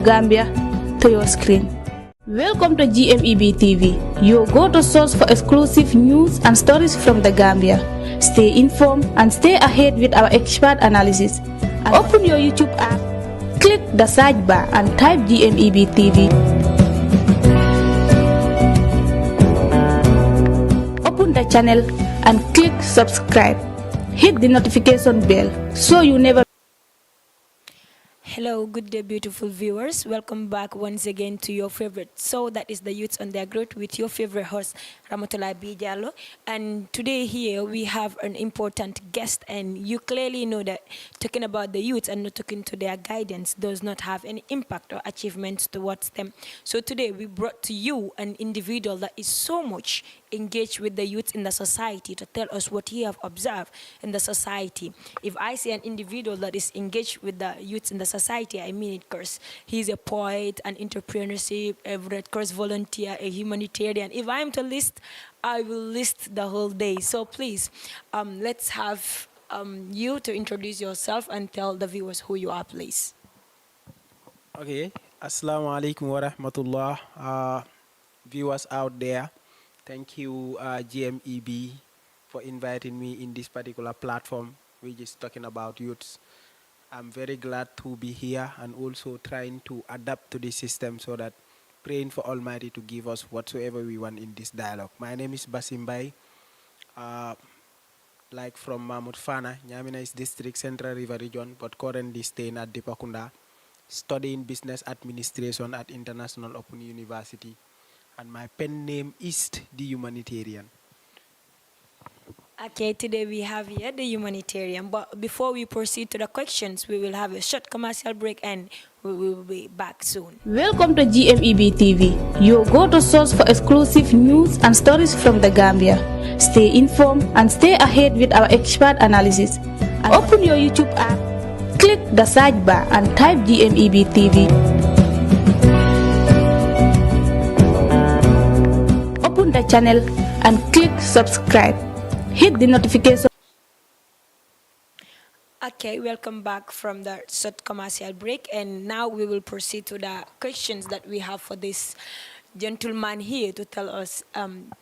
Gambia to your screen. Welcome to GMEB TV, your go-to source for exclusive news and stories from the Gambia. Stay informed and stay ahead with our expert analysis. And open your YouTube app, click the search bar and type GMEB TV. Open the channel and click subscribe. Hit the notification bell so you never. Hello, good day, beautiful viewers. Welcome back once again to your favorite show, that is the Youths on Their Growth, with your favorite host, RAMATOULIE JALLOW. And today here we have an important guest, and you clearly know that talking about the youth and not talking to their guidance does not have any impact or achievements towards them. So today we brought to you an individual that is so much engaged with the youth in the society to tell us what he have observed in the society. If I say an individual that is engaged with the youth in the society, I mean it, course. He's a poet, an entrepreneurship, a Red Cross volunteer, a humanitarian. If I'm to list, I will list the whole day. So please, let's have you to introduce yourself and tell the viewers who you are, please. Okay, Assalamu alaikum wa rahmatullah, viewers out there. Thank you, GMEB, for inviting me in this particular platform, which is talking about youths. I'm very glad to be here and also trying to adapt to the system so that praying for Almighty to give us whatsoever we want in this dialogue. My name is Basimbai, like from Mahmud Fana, Nyamina is District Central River Region, but currently staying at Dipakunda, studying business administration at International Open University. And my pen name is The Humanitarian. Okay, today we have here the humanitarian. But before we proceed to the questions, we will have a short commercial break and we will be back soon. Welcome to GMEB TV, your go-to source for exclusive news and stories from the Gambia. Stay informed and stay ahead with our expert analysis. And open your YouTube app, click the search bar and type GMEB TV. Open the channel and click subscribe. Hit the notification. Okay, welcome back from the short commercial break, and now we will proceed to the questions that we have for this gentleman here to tell us.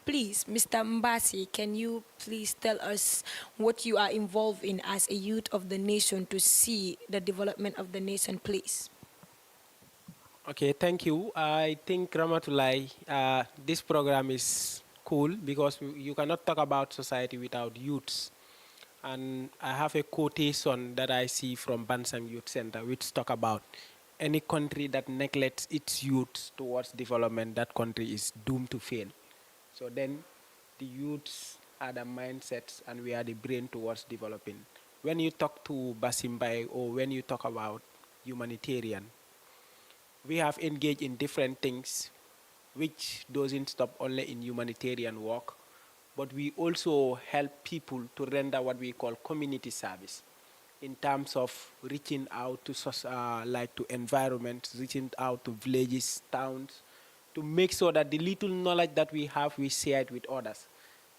Please, Mr. Mbasi, can you please tell us what you are involved in as a youth of the nation to see the development of the nation, please? Okay, thank you. I think Ramatulai, this program is cool because you cannot talk about society without youths. And I have a quotation that I see from Bansang Youth Center, which talk about any country that neglects its youth towards development, that country is doomed to fail. So then the youths are the mindsets and we are the brain towards developing. When you talk to Basimbai or when you talk about humanitarian, we have engaged in different things which doesn't stop only in humanitarian work, but we also help people to render what we call community service in terms of reaching out to like to environments, reaching out to villages, towns, to make sure that the little knowledge that we have, we share it with others.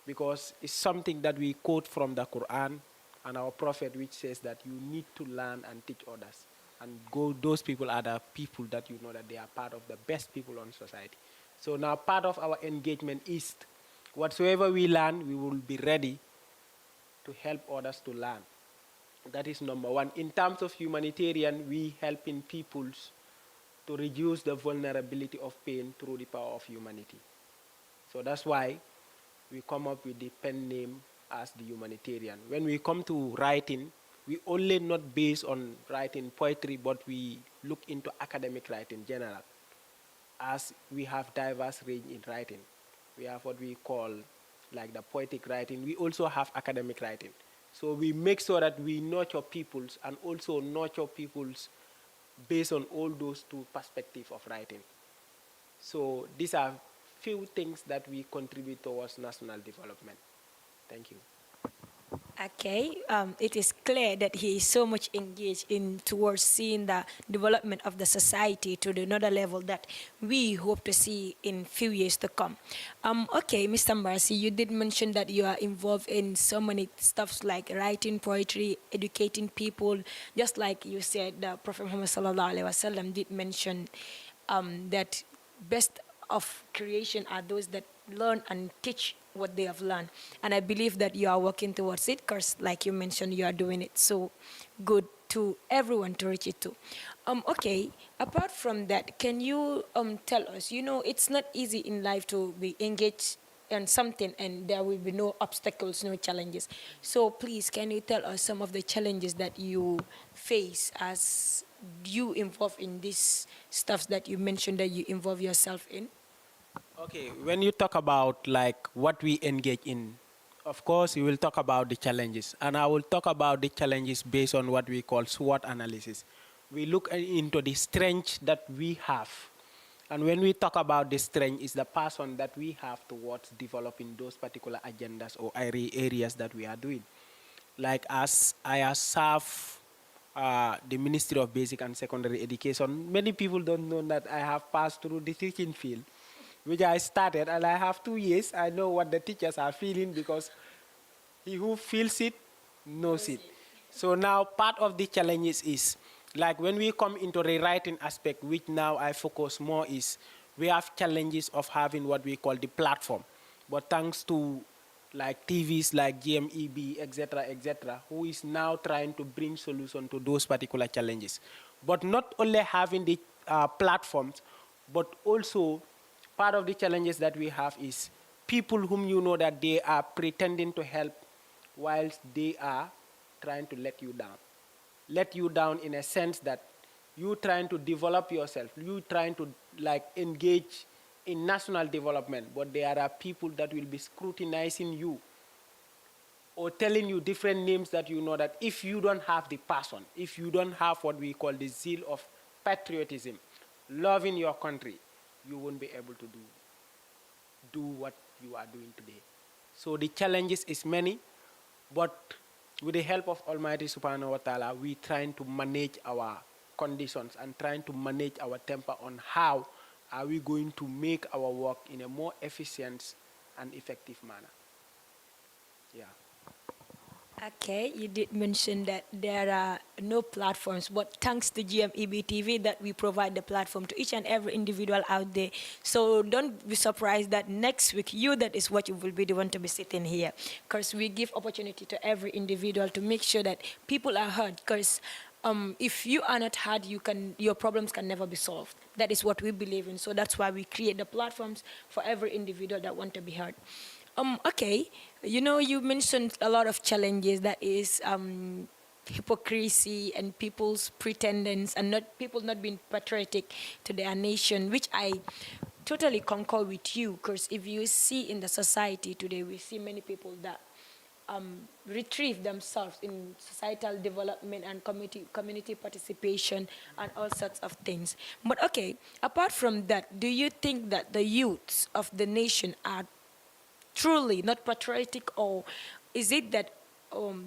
Because it's something that we quote from the Quran and our prophet, which says that you need to learn and teach others. And those people are the people that you know that they are part of the best people on society. So now part of our engagement is whatsoever we learn, we will be ready to help others to learn. That is number one. In terms of humanitarian, we help in peoples to reduce the vulnerability of pain through the power of humanity. So that's why we come up with the pen name as the humanitarian. When we come to writing, we only not based on writing poetry, but we look into academic writing in general, as we have diverse range in writing. We have what we call like the poetic writing. We also have academic writing. So we make sure that we nurture peoples and also nurture peoples based on all those two perspectives of writing. So these are few things that we contribute towards national development. Thank you. Okay, it is clear that he is so much engaged in towards seeing the development of the society to another level that we hope to see in few years to come. Okay, Mr. Marcy, you did mention that you are involved in so many stuffs like writing poetry, educating people, just like you said, the Prophet Muhammad sallallahu alaihi wasallam did mention that best of creation are those that learn and teach what they have learned. And I believe that you are working towards it because, like you mentioned, you are doing it so good to everyone to reach it to. Okay, apart from that, can you tell us, you know, it's not easy in life to be engaged in something and there will be no obstacles, no challenges. So please, can you tell us some of the challenges that you face as you involve in these stuffs that you mentioned that you involve yourself in? Okay, when you talk about like what we engage in, of course, you will talk about the challenges, and I will talk about the challenges based on what we call SWOT analysis. We look into the strength that we have, and when we talk about the strength, is the person that we have towards developing those particular agendas or areas that we are doing. Like as I have served the Ministry of Basic and Secondary Education, many people don't know that I have passed through the teaching field, which I started, and I have 2 years. I know what the teachers are feeling because he who feels it knows it. So now part of the challenges is, like when we come into the writing aspect, which now I focus more is, we have challenges of having what we call the platform. But thanks to like TVs like GMEB, etc., who is now trying to bring solution to those particular challenges. But not only having the platforms, but also part of the challenges that we have is people whom you know that they are pretending to help whilst they are trying to let you down. Let you down in a sense that you trying to develop yourself, you trying to like engage in national development, but there are people that will be scrutinizing you or telling you different names that you know that if you don't have the passion, if you don't have what we call the zeal of patriotism, loving your country, you won't be able to do what you are doing today. So the challenges is many, but with the help of Almighty Subhanahu wa Ta'ala, we trying to manage our conditions and trying to manage our temper on how are we going to make our work in a more efficient and effective manner. Yeah. Okay, you did mention that there are no platforms, but thanks to GMEB TV that we provide the platform to each and every individual out there. So don't be surprised that next week, you that is what you will be the one to be sitting here. Because we give opportunity to every individual to make sure that people are heard. Because if you are not heard, your problems can never be solved. That is what we believe in. So that's why we create the platforms for every individual that want to be heard. Okay, you know, you mentioned a lot of challenges that is hypocrisy and people's pretendance and not people not being patriotic to their nation, which I totally concur with you. Because if you see in the society today, we see many people that retrieve themselves in societal development and community participation and all sorts of things. But okay, apart from that, do you think that the youths of the nation are truly not patriotic, or is it that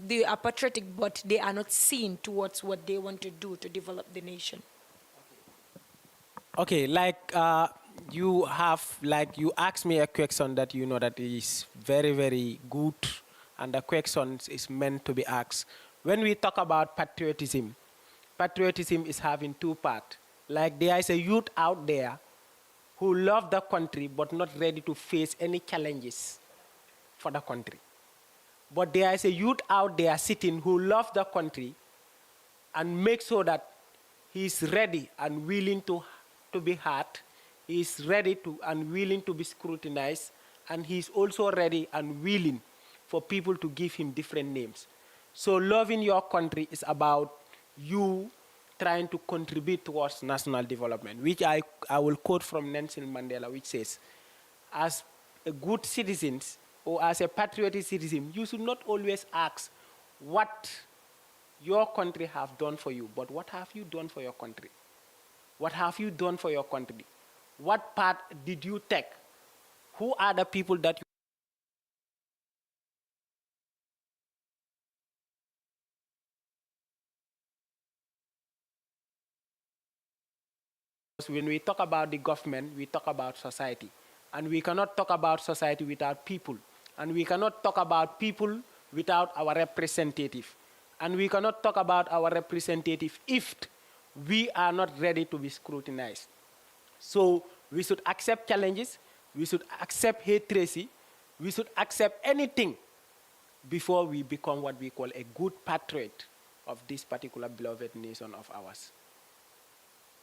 they are patriotic but they are not seen towards what they want to do to develop the nation? Okay, like you have, like you asked me a question that you know that is very, very good, and the question is meant to be asked. When we talk about patriotism, patriotism is having two parts. Like there is a youth out there who love the country but not ready to face any challenges for the country. But there is a youth out there sitting who loves the country and make sure that he is ready and willing to be hurt. He is ready to and willing to be scrutinized, and he is also ready and willing for people to give him different names. So loving your country is about you trying to contribute towards national development, which I will quote from Nelson Mandela, which says, as a good citizen or as a patriotic citizen, you should not always ask what your country have done for you, but what have you done for your country? What have you done for your country? What part did you take? Who are the people that you When we talk about the government, we talk about society. And we cannot talk about society without people. And we cannot talk about people without our representative. And we cannot talk about our representative if we are not ready to be scrutinized. So we should accept challenges, we should accept hatred, we should accept anything before we become what we call a good patriot of this particular beloved nation of ours.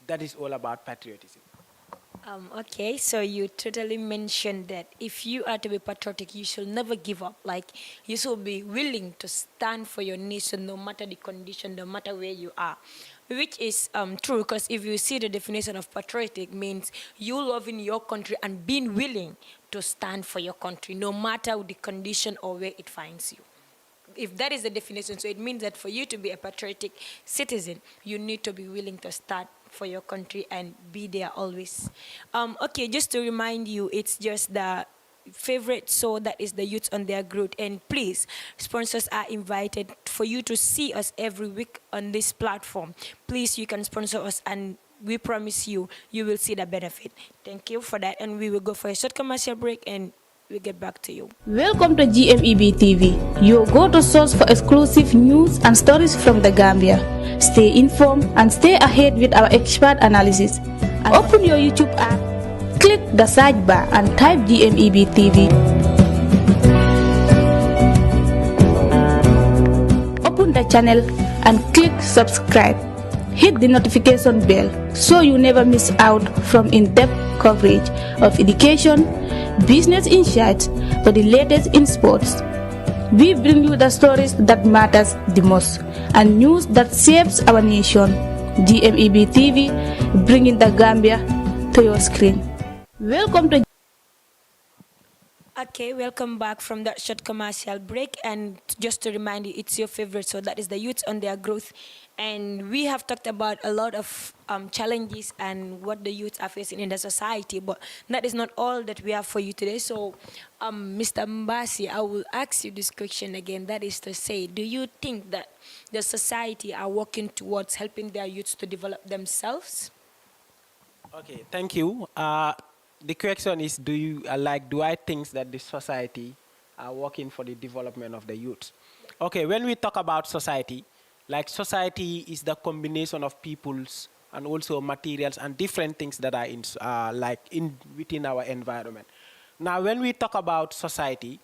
That is all about patriotism. Okay, so you totally mentioned that if you are to be patriotic, you should never give up. Like, you should be willing to stand for your nation no matter the condition, no matter where you are. Which is true, because if you see the definition of patriotic means you loving your country and being willing to stand for your country no matter the condition or where it finds you. If that is the definition, so it means that for you to be a patriotic citizen, you need to be willing to stand for your country and be there always. Okay, just to remind you, it's just the favorite show that is the Youth on Their Growth. And please, sponsors are invited for you to see us every week on this platform. Please, you can sponsor us and we promise you, you will see the benefit. Thank you for that. And we will go for a short commercial break and we'll get back to you. Welcome to GMEB TV, your go-to source for exclusive news and stories from the Gambia. Stay informed and stay ahead with our expert analysis. Open your YouTube app, click the search bar and type GMEB TV. Open the channel and click subscribe. Hit the notification bell so you never miss out from in-depth coverage of education, business insights, or the latest in sports. We bring you the stories that matters the most and news that shapes our nation. GMEB TV, bringing the Gambia to your screen. Welcome to Okay, welcome back from that short commercial break. And just to remind you, it's your favorite, so that is the Youth on Their Growth. And we have talked about a lot of challenges and what the youth are facing in the society, but that is not all that we have for you today. So, Mr. Mbasi, I will ask you this question again. That is to say, do you think that the society are working towards helping their youths to develop themselves? Okay, thank you. The question is, do I think that the society are working for the development of the youth? Okay, when we talk about society, like society is the combination of peoples and also materials and different things that are within our environment. Now, when we talk about society,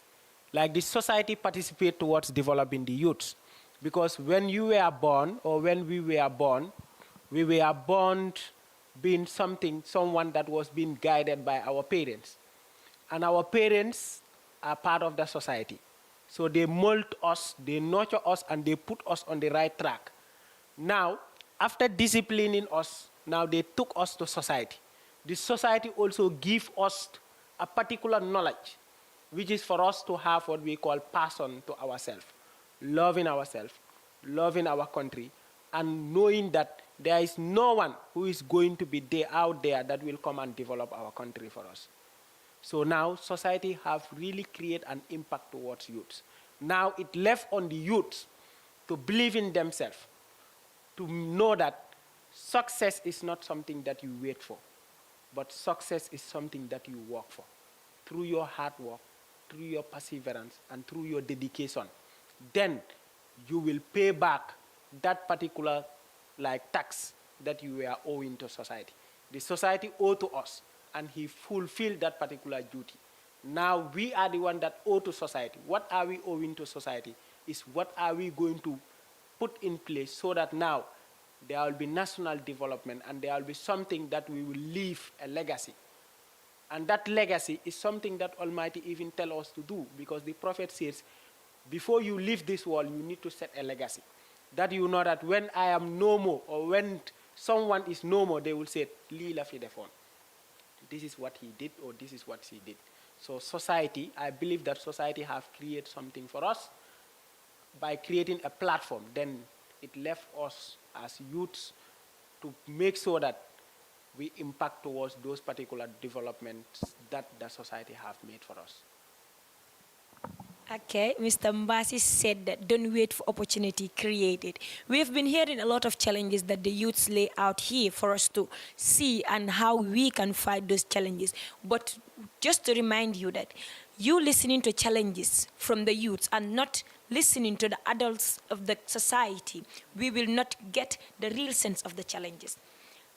like the society participate towards developing the youth, because when you were born or when we were born being someone that was being guided by our parents. And our parents are part of the society. So they mold us, they nurture us, and they put us on the right track. Now, after disciplining us, now they took us to society. The society also gives us a particular knowledge, which is for us to have what we call passion to ourselves, loving our country, and knowing that there is no one who is going to be out there that will come and develop our country for us. So now society have really created an impact towards youths. Now it left on the youths to believe in themselves, to know that success is not something that you wait for, but success is something that you work for. Through your hard work, through your perseverance, and through your dedication, then you will pay back that particular tax that you were owing to society. The society owed to us, and he fulfilled that particular duty. Now we are the one that owe to society. What are we owing to society is what are we going to put in place so that now there will be national development and there will be something that we will leave a legacy. And that legacy is something that Almighty even tell us to do, because the prophet says, before you leave this world, you need to set a legacy. That you know that when I am no more, or when someone is no more, they will say, Lila Fidefon. This is what he did, or this is what she did. So society, I believe that society have created something for us. By creating a platform, then it left us as youths to make sure that we impact towards those particular developments that the society have made for us. Okay, Mr. Mbasi said that don't wait for opportunity, create it. We've been hearing a lot of challenges that the youths lay out here for us to see and how we can fight those challenges. But just to remind you that you listening to challenges from the youths and not listening to the adults of the society, we will not get the real sense of the challenges.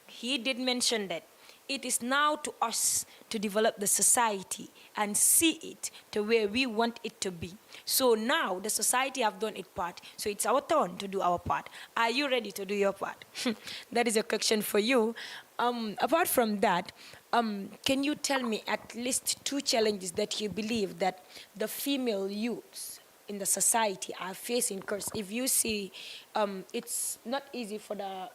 He did mention that it is now to us to develop the society and see it to where we want it to be. So now the society have done its part, so it's our turn to do our part. Are you ready to do your part? That is a question for you. Apart from that, can you tell me at least 2 challenges that you believe that the female youths in the society are facing? Because if you see, it's not easy for the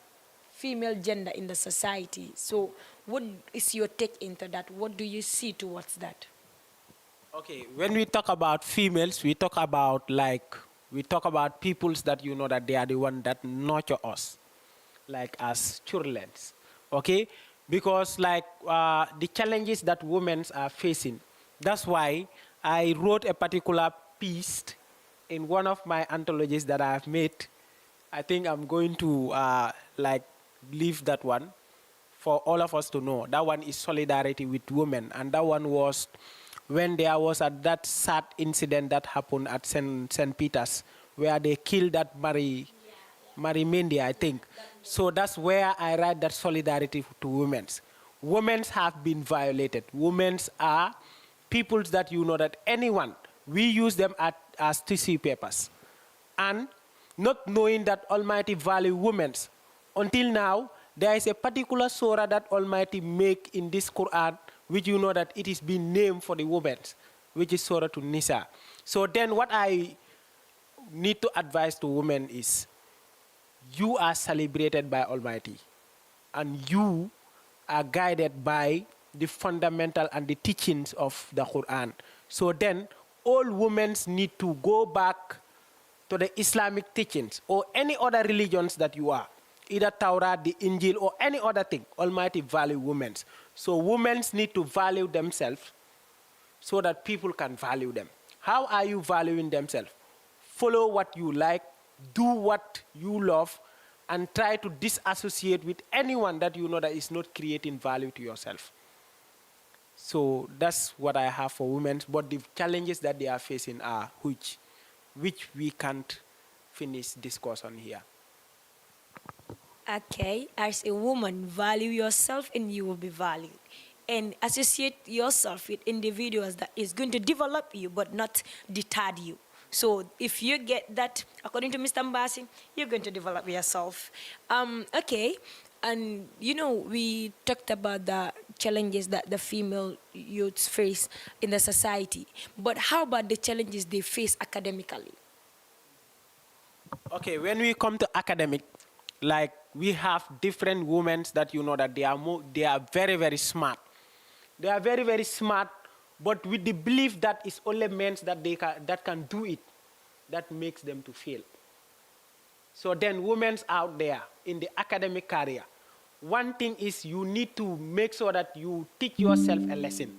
female gender in the society. So what is your take into that? What do you see towards that? Okay, when we talk about females, we talk about peoples that you know that they are the one that nurture us, like as children. Okay, because the challenges that women are facing. That's why I wrote a particular piece in one of my anthologies that I have made. I think I'm going to leave that one for all of us to know. That one is solidarity with women, and that one was when there was that sad incident that happened at St. Peter's, where they killed that Marie Mendy, I think. So that's where I write that solidarity to women. Women have been violated. Women are peoples that you know that anyone, we use them as tissue papers. And not knowing that Almighty value women. Until now, there is a particular surah that Almighty make in this Quran, which you know that it is being named for the women, which is Surah to Nisa. So then what I need to advise to women is, you are celebrated by Almighty, and you are guided by the fundamental and the teachings of the Quran. So then all women need to go back to the Islamic teachings or any other religions that you are, either Torah, the Injil, or any other thing. Almighty value women. So women need to value themselves so that people can value them. How are you valuing themselves? Follow what you like, do what you love, and try to disassociate with anyone that you know that is not creating value to yourself. So that's what I have for women, but the challenges that they are facing are huge, which we can't finish discourse on here. Okay, as a woman, value yourself and you will be valued. And associate yourself with individuals that is going to develop you but not deter you. So if you get that, according to Mr. Mbasi, you're going to develop yourself. Okay, and you know, we talked about the challenges that the female youths face in the society. But how about the challenges they face academically? Okay, when we come to academic, we have different women that you know that they are very, very smart. They are very, very smart, but with the belief that it's only men that can do it, that makes them to fail. So then women out there in the academic career, one thing is you need to make sure that you teach yourself a lesson.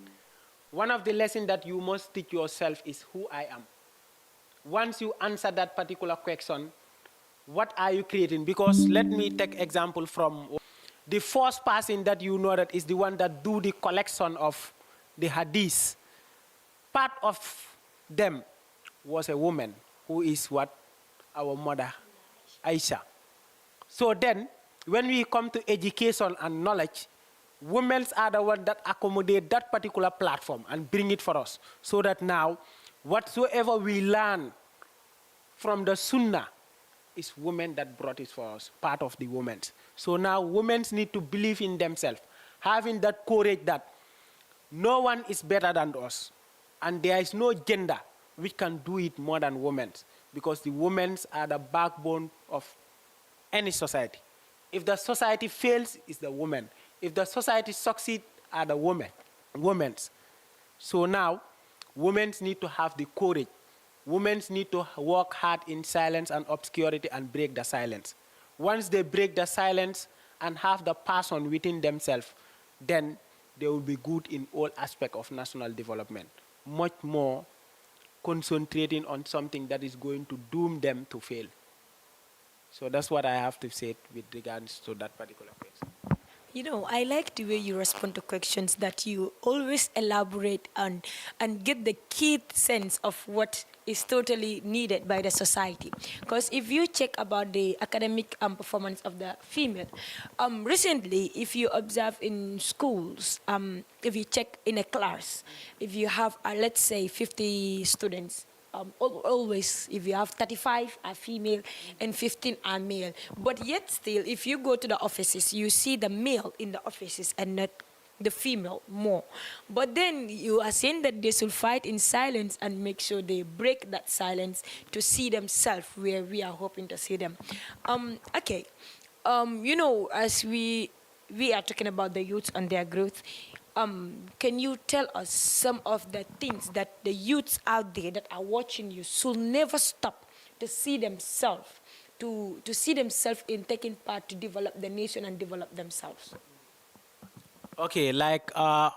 One of the lessons that you must teach yourself is who I am. Once you answer that particular question, what are you creating? Because let me take example from the first person that you know that is the one that do the collection of the hadith. Part of them was a woman who is what? Our mother, Aisha. So then, when we come to education and knowledge, women are the ones that accommodate that particular platform and bring it for us. So that now, whatsoever we learn from the Sunnah, is women that brought it for us, part of the women. So now women need to believe in themselves, having that courage that no one is better than us. And there is no gender which can do it more than women, because the women are the backbone of any society. If the society fails, it's the woman. If the society succeeds, are the women. So now, women need to have the courage. Women need to work hard in silence and obscurity and break the silence. Once they break the silence and have the passion within themselves, then they will be good in all aspects of national development, much more concentrating on something that is going to doom them to fail. So that's what I have to say with regards to that particular question. You know, I like the way you respond to questions, that you always elaborate and get the key sense of what is totally needed by the society. Because if you check about the academic performance of the female, recently, if you observe in schools, if you check in a class, if you have, let's say, 50 students, always, if you have 35 are female and 15 are male. But yet still, if you go to the offices, you see the male in the offices and not the female more. But then you are saying that they should fight in silence and make sure they break that silence to see themselves where we are hoping to see them. Okay. You know, as we are talking about the youth and their growth, can you tell us some of the things that the youths out there that are watching you should never stop to see themselves, to see themselves in taking part to develop the nation and develop themselves? Okay, like the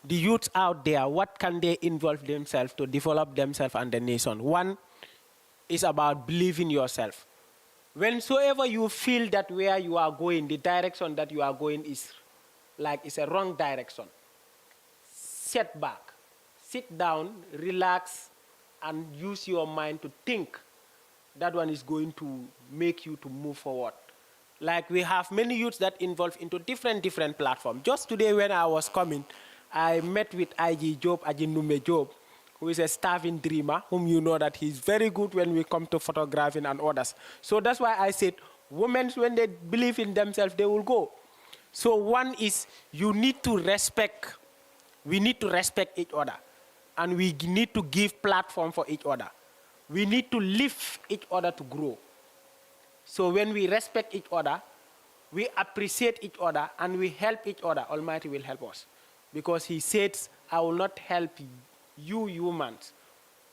youths out there, what can they involve themselves to develop themselves and the nation? One is about believing yourself. Whensoever you feel that where you are going, the direction that you are going is like it's a wrong direction, sit back, sit down, relax, and use your mind to think. That one is going to make you to move forward. Like we have many youths that involve into different platforms. Just today when I was coming, I met with IG Job, Ajinume Job, who is a starving dreamer, whom you know that he's very good when we come to photographing and others. So that's why I said, women, when they believe in themselves, they will go. So one is you need to respect, we need to respect each other. And we need to give platform for each other. We need to lift each other to grow. So when we respect each other, we appreciate each other, and we help each other, Almighty will help us. Because he says, I will not help you humans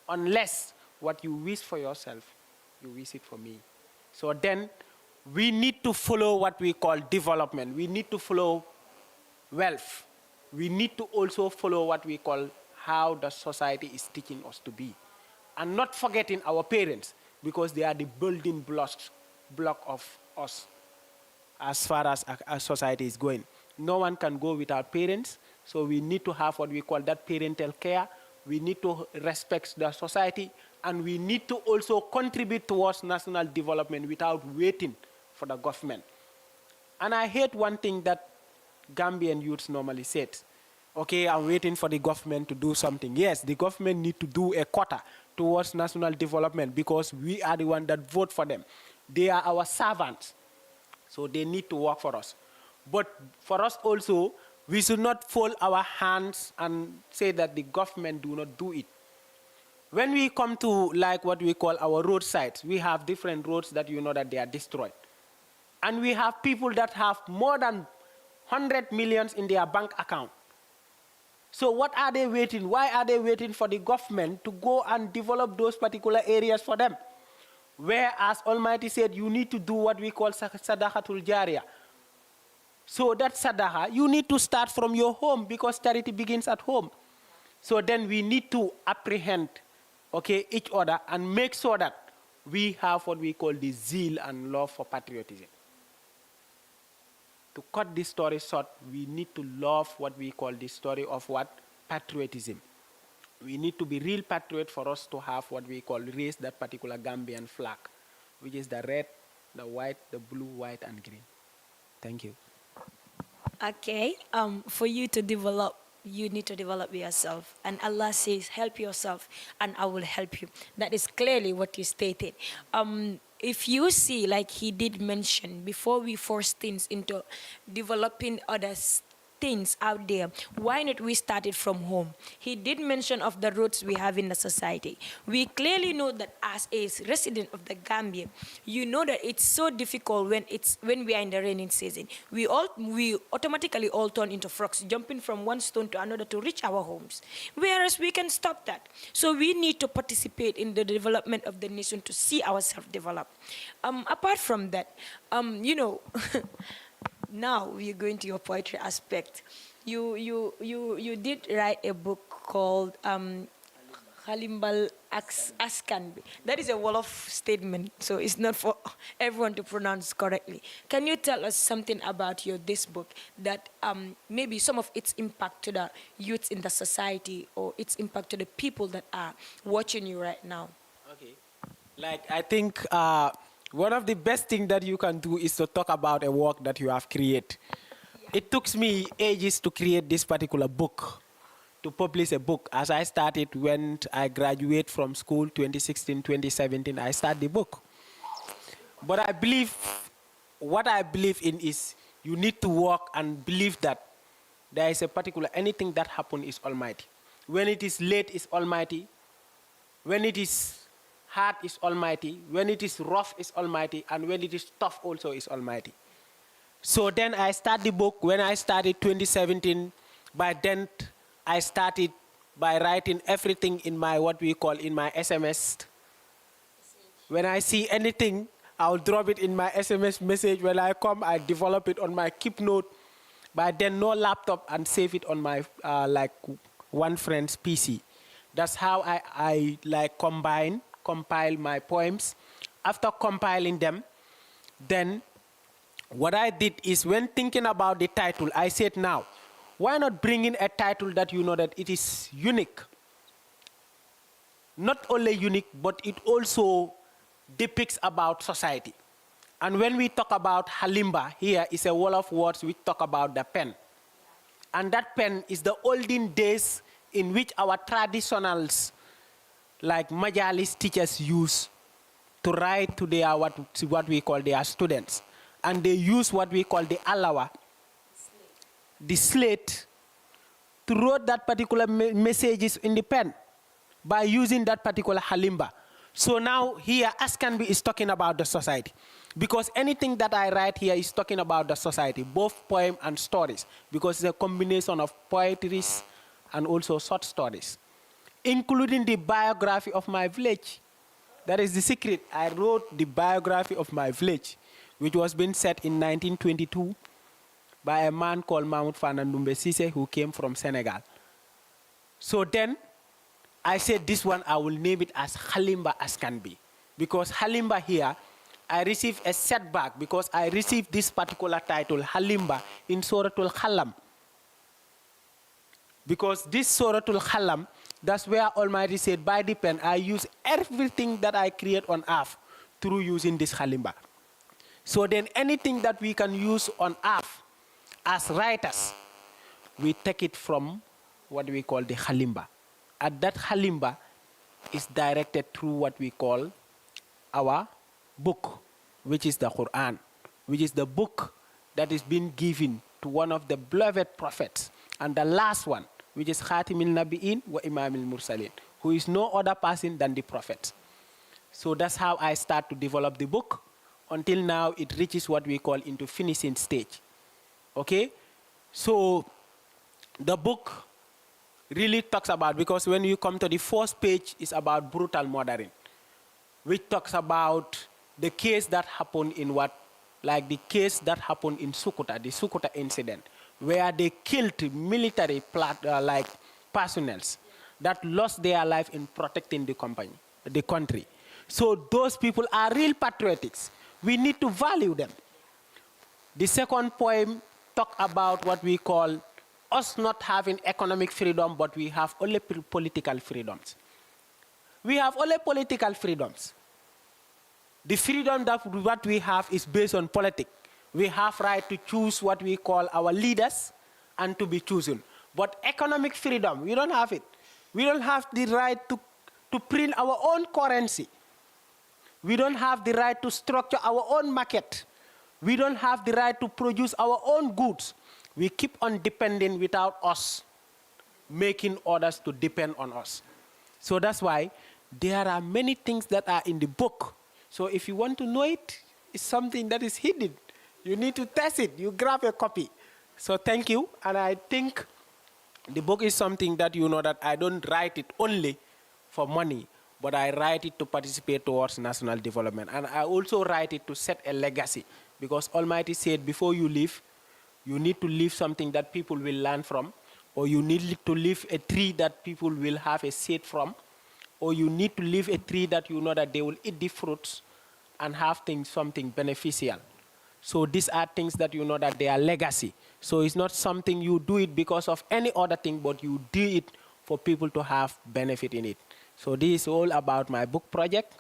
unless what you wish for yourself, you wish it for me. So then we need to follow what we call development. We need to follow wealth. We need to also follow what we call how the society is teaching us to be. And not forgetting our parents, because they are the building block of us as far as our society is going. No one can go without parents, so we need to have what we call that parental care. We need to respect the society, and we need to also contribute towards national development without waiting for the government. And I hate one thing that Gambian youths normally say. Okay, I'm waiting for the government to do something. Yes, the government need to do a quota towards national development because we are the one that vote for them. They are our servants, so they need to work for us. But for us also, we should not fold our hands and say that the government do not do it. When we come to like what we call our roadsides, we have different roads that you know that they are destroyed. And we have people that have more than 100 millions in their bank account. So what are they waiting? Why are they waiting for the government to go and develop those particular areas for them? Whereas Almighty said you need to do what we call sadaqatul jariyah. So that sadaqa, you need to start from your home because charity begins at home. So then we need to apprehend, okay, each other and make sure that we have what we call the zeal and love for patriotism. To cut this story short, we need to love what we call the story of what? Patriotism. We need to be real patriot for us to have what we call raise that particular Gambian flag, which is the red, the white, the blue, white, and green. Thank you. Okay, for you to develop, you need to develop yourself. And Allah says, help yourself and I will help you. That is clearly what you stated. If you see, like he did mention, before we force things into developing other things out there, why not we start it from home? He did mention of the roots we have in the society. We clearly know that as a resident of the Gambia, you know that it's so difficult when we are in the raining season. We automatically all turn into frogs, jumping from one stone to another to reach our homes. Whereas we can stop that. So we need to participate in the development of the nation to see ourselves develop. Apart from that, you know, now we're going to your poetry aspect. You did write a book called Halimbal Askanbi. That is a Wolof statement, so it's not for everyone to pronounce correctly. Can you tell us something about this book that maybe some of its impact to the youth in the society or its impact to the people that are watching you right now? Okay. Like, I think one of the best things that you can do is to talk about a work that you have created. Yeah. It took me ages to create this particular book, to publish a book. As I started when I graduated from school, 2016, 2017, I started the book. But I believe, what I believe in is you need to work and believe that there is a particular, anything that happens is almighty. When it is late, is almighty. When it is hard, is almighty. When it is rough, is almighty. And when it is tough, also is almighty. So then I started the book. When I started 2017, by then I started by writing everything in my, what we call, in my SMS. When I see anything, I'll drop it in my SMS message. When I come, I develop it on my keep note. By then, no laptop, and save it on my, like, one friend's PC. That's how I like compile my poems. After compiling them, then what I did is, when thinking about the title, I said, now, why not bring in a title that you know that it is unique? Not only unique, but it also depicts about society. And when we talk about Halimba, here is a wall of words which talk about the pen. And that pen is the olden days in which our traditionals, like Majalis teachers, use to write to their, what we call their students. And they use what we call the alawa, the slate, to write that particular messages in the pen by using that particular halimba. So now here, Askanbi is talking about the society, because anything that I write here is talking about the society, both poem and stories, because it's a combination of poetries and also short stories, including the biography of my village. That is the secret. I wrote the biography of my village, which was being set in 1922 by a man called Mahmoud Fanandumbe Sise, who came from Senegal. So then I said, this one, I will name it as Halimba Askanbi, because Halimba here, I received a setback because I received this particular title, Halimba, in Suratul Khalam. Because this Suratul Khalam, that's where Almighty said, by the pen, I use everything that I create on earth through using this Halimba. So then anything that we can use on earth as writers, we take it from what we call the Halimba. And that Halimba is directed through what we call our book, which is the Quran, which is the book that is being given to one of the beloved prophets. And the last one, which is Khatimil Nabi'in wa Imamil Mursalin, who is no other person than the prophet. So that's how I start to develop the book. Until now, it reaches what we call into finishing stage. Okay? So the book really talks about, because when you come to the first page, it's about brutal murdering, which talks about the case that happened in like the case that happened in Sukuta, the Sukuta incident, where they killed military like personnel that lost their life in protecting the country. So those people are real patriotics. We need to value them. The second poem talks about what we call us not having economic freedom, but we have only political freedoms. We have only political freedoms. The freedom that what we have is based on politics. We have right to choose what we call our leaders and to be chosen. But economic freedom, we don't have it. We don't have the right to print our own currency. We don't have the right to structure our own market. We don't have the right to produce our own goods. We keep on depending without us making others to depend on us. So that's why there are many things that are in the book. So if you want to know it, it's something that is hidden. You need to test it. You grab a copy. So thank you. And I think the book is something that you know that I don't write it only for money, but I write it to participate towards national development. And I also write it to set a legacy, because Almighty said before you leave, you need to leave something that people will learn from, or you need to leave a tree that people will have a seed from, or you need to leave a tree that you know that they will eat the fruits and have something beneficial. So these are things that you know that they are legacy. So it's not something you do it because of any other thing, but you do it for people to have benefit in it. So this is all about my book project.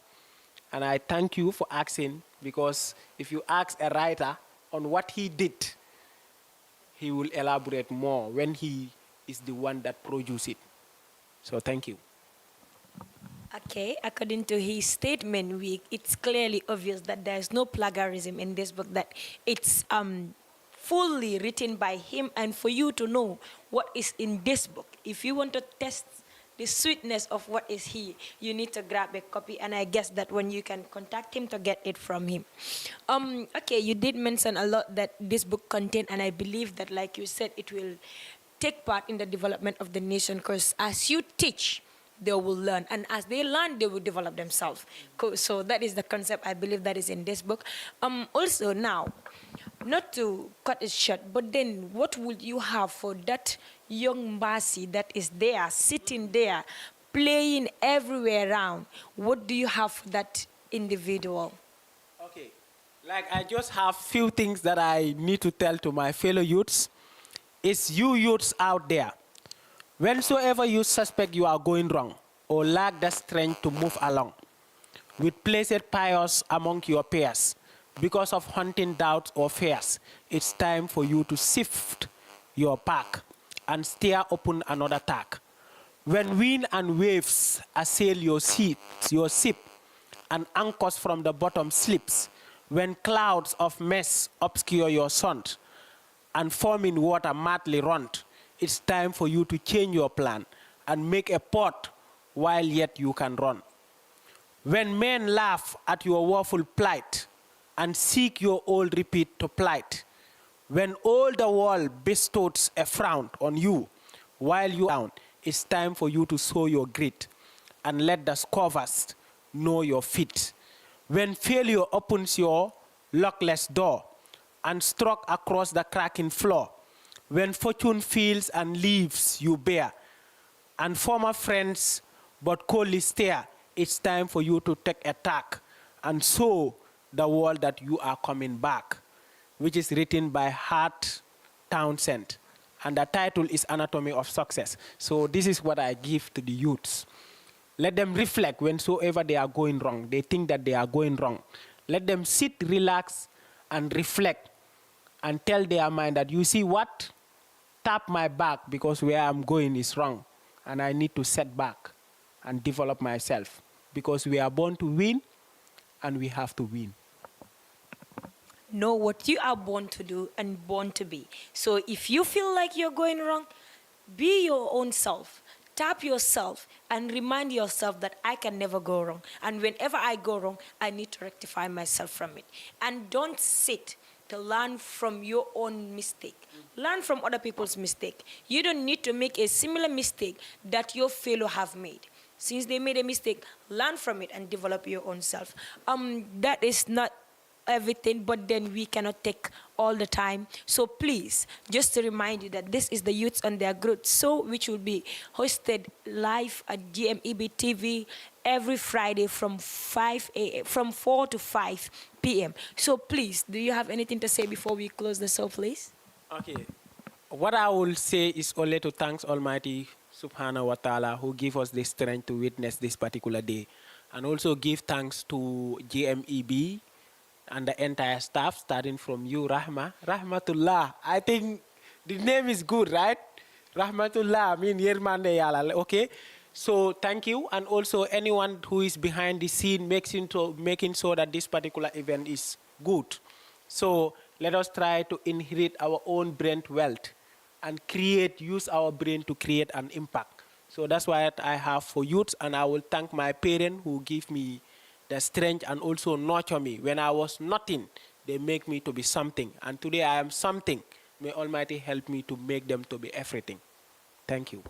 And I thank you for asking, because if you ask a writer on what he did, he will elaborate more when he is the one that produced it. So thank you. Okay, according to his statement, it's clearly obvious that there is no plagiarism in this book, that it's fully written by him. And for you to know what is in this book, if you want to test the sweetness of what is here, you need to grab a copy, and I guess that when you can contact him to get it from him. Okay, you did mention a lot that this book contained, and I believe that, like you said, it will take part in the development of the nation, because as you teach, they will learn, and as they learn, they will develop themselves. So that is the concept, I believe, that is in this book. Also now, not to cut it short, but then what would you have for that young Mbasi that is there, sitting there, playing everywhere around? What do you have for that individual? Okay, like I just have few things that I need to tell to my fellow youths. It's you youths out there. Whensoever you suspect you are going wrong or lack the strength to move along, with placed pious among your peers, because of hunting doubts or fears, it's time for you to sift your pack and steer upon another tack. When wind and waves assail your ship, and anchors from the bottom slips, when clouds of mist obscure your sun, and foaming water madly run, it's time for you to change your plan and make a port while yet you can run. When men laugh at your woeful plight and seek your old repeat to plight, when all the world bestows a frown on you while you are down, it's time for you to show your grit and let the scoffers know your feet. When failure opens your lockless door and struck across the cracking floor, when fortune feels and leaves you bare, and former friends but coldly stare, it's time for you to take attack and show the world that you are coming back, which is written by Hart Townsend. And the title is Anatomy of Success. So this is what I give to the youths. Let them reflect whensoever they are going wrong. They think that they are going wrong. Let them sit, relax, and reflect, and tell their mind that, you see what? Tap my back, because where I'm going is wrong. And I need to set back and develop myself, because we are born to win, and we have to win. Know what you are born to do and born to be. So if you feel like you're going wrong, be your own self. Tap yourself and remind yourself that I can never go wrong. And whenever I go wrong, I need to rectify myself from it. And don't sit to learn from your own mistake. Learn from other people's mistake. You don't need to make a similar mistake that your fellow have made. Since they made a mistake, learn from it and develop your own self. That is not everything, but then we cannot take all the time. So please, just to remind you that this is the Youths on Their Growth show, which will be hosted live at GMEB TV every Friday from 4 to 5 p.m. So please, do you have anything to say before we close the show, please? Okay. What I will say is only to thank Almighty Subhanahu wa Ta'ala, who give us the strength to witness this particular day. And also give thanks to GMEB and the entire staff, starting from you, Rahmatullah. I think the name is good, right? Rahmatullah, I mean, Yermande Yala, okay? So thank you, and also anyone who is behind the scene making sure that this particular event is good. So let us try to inherit our own brain wealth and use our brain to create an impact. So that's what I have for youths, and I will thank my parents who give me the strength and also nurture me. When I was nothing, they make me to be something. And today I am something. May Almighty help me to make them to be everything. Thank you.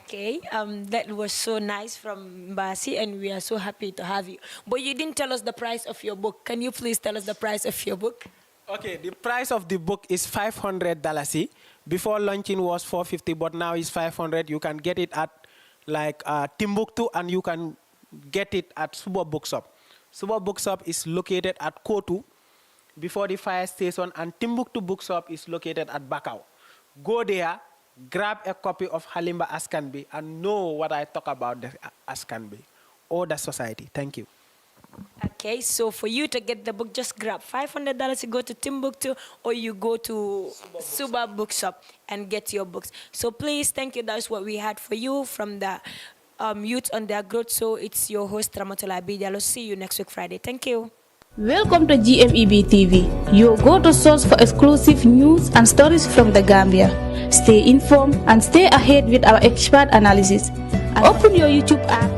Okay, that was so nice from Mbasi, and we are so happy to have you. But you didn't tell us the price of your book. Can you please tell us the price of your book? Okay, the price of the book is $500. Before launching was $450, but now it's $500. You can get it at like Timbuktu, and you can get it at Suba Bookshop. Suba Bookshop is located at Kotu, before the fire station, and Timbuktu Bookshop is located at Bakau. Go there, grab a copy of Halimba Askanbi, and know what I talk about the Askanbi or the society. Thank you. Okay, so for you to get the book, just grab $500 to go to Timbuktu, or you go to Suba Bookshop and get your books. So please, thank you. That's what we had for you from the Youth on Their Growth. So it's your host, RAMATOULIE Bijalo. See you next week, Friday. Thank you. Welcome to GMEB TV, your go-to source for exclusive news and stories from the Gambia. Stay informed and stay ahead with our expert analysis. And open your YouTube app